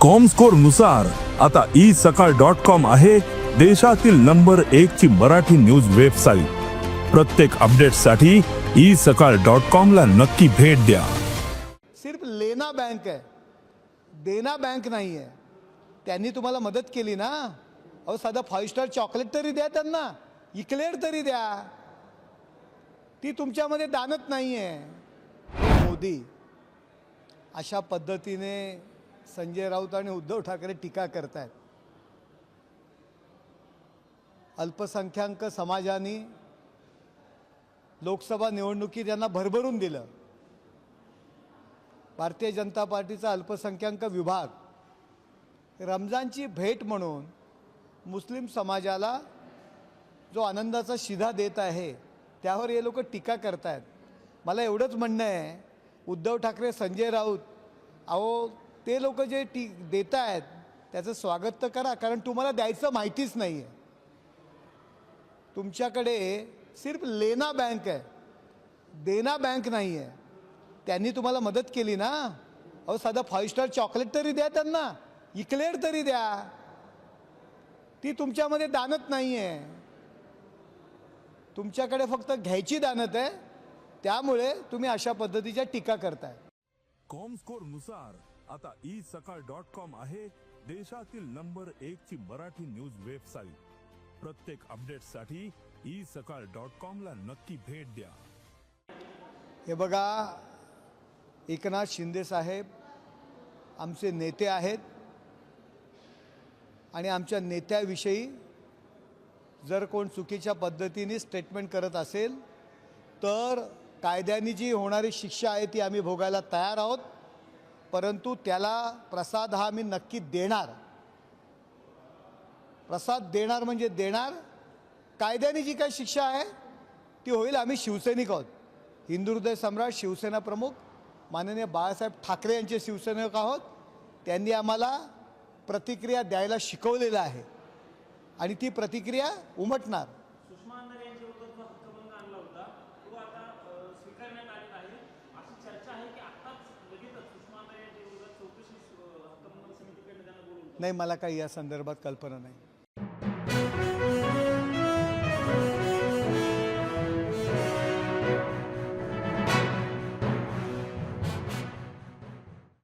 Comscore नुसार आता isakal.com आहे देशातील नंबर 1 ची मराठी न्यूज वेबसाईट। प्रत्येक अपडेटसाठी isakal.com ला नक्की भेट द्या। सिर्फ लेना बैंक है, देना बैंक नहीं है। त्यांनी तुम्हाला मदत केली ना, अहो साधा 5 स्टार चॉकलेट तरी द्या त्यांना, इक्लेअर तरी द्या। ती तुमच्यामध्ये दानत नाही आहे। मोदी अशा पद्धतीने संजय राऊत आणि उद्धव ठाकरे टीका करतायत। अल्पसंख्याक समाजाने लोकसभा निवडणुकीत त्यांना भरभरून दिलं। भारतीय जनता पार्टीचा अल्पसंख्याक विभाग रमजानची भेट म्हणून मुस्लिम समाजाला जो आनंदाचा शिधा देत आहे त्यावर हे लोक टीका करतायत। मला एवढंच म्हणणं आहे, उद्धव ठाकरे संजय राऊत अहो ते लोक जे देत आहेत त्याचं स्वागत तर करा, कारण तुम्हाला द्यायचं माहितीच नाही आहे। तुमच्याकडे सिर्फ लेना बैंक है, देना बैंक नहीं है। त्यांनी तुम्हाला मदत केली ना, अहो साधा 5 स्टार चॉकलेट तरी द्या त्यांना, इक्लेअर तरी द्या। ती तुमच्यामध्ये दानत नाही आहे। तुमच्याकडे फक्त घ्यायची दानत आहे, त्यामुळे तुम्ही अशा पद्धतीच्या टीका करताय। कॉमस्कोर नुसार आता isakal.com आहे देशातील नंबर 1 ची मराठी न्यूज वेबसाईट। प्रत्येक अपडेटसाठी isakal.com ला नक्की भेट द्या। हे बघा, एकनाथ शिंदे साहेब आमचे नेते आहेत आणि आमच्या नेत्याविषयी जर कोण चुकीच्या पद्धतीने स्टेटमेंट करत असेल तर कायद्याने जी होणारी शिक्षा आहे ती आम्ही भोगायला तयार आहोत, परंतु त्याला प्रसाद हा आम्ही नक्की देणार। प्रसाद देणार म्हणजे देणार। कायद्याने जी काही शिक्षा आहे ती होईल। आम्ही शिवसैनिक आहोत, हिंदू हृदय सम्राट शिवसेना प्रमुख माननीय बाळासाहेब ठाकरे यांचे शिवसैनिक आहोत। त्यांनी आम्हाला प्रतिक्रिया द्यायला शिकवलेलं आहे आणि ती प्रतिक्रिया उमटणार। नाही, मला काही या संदर्भात कल्पना नाही।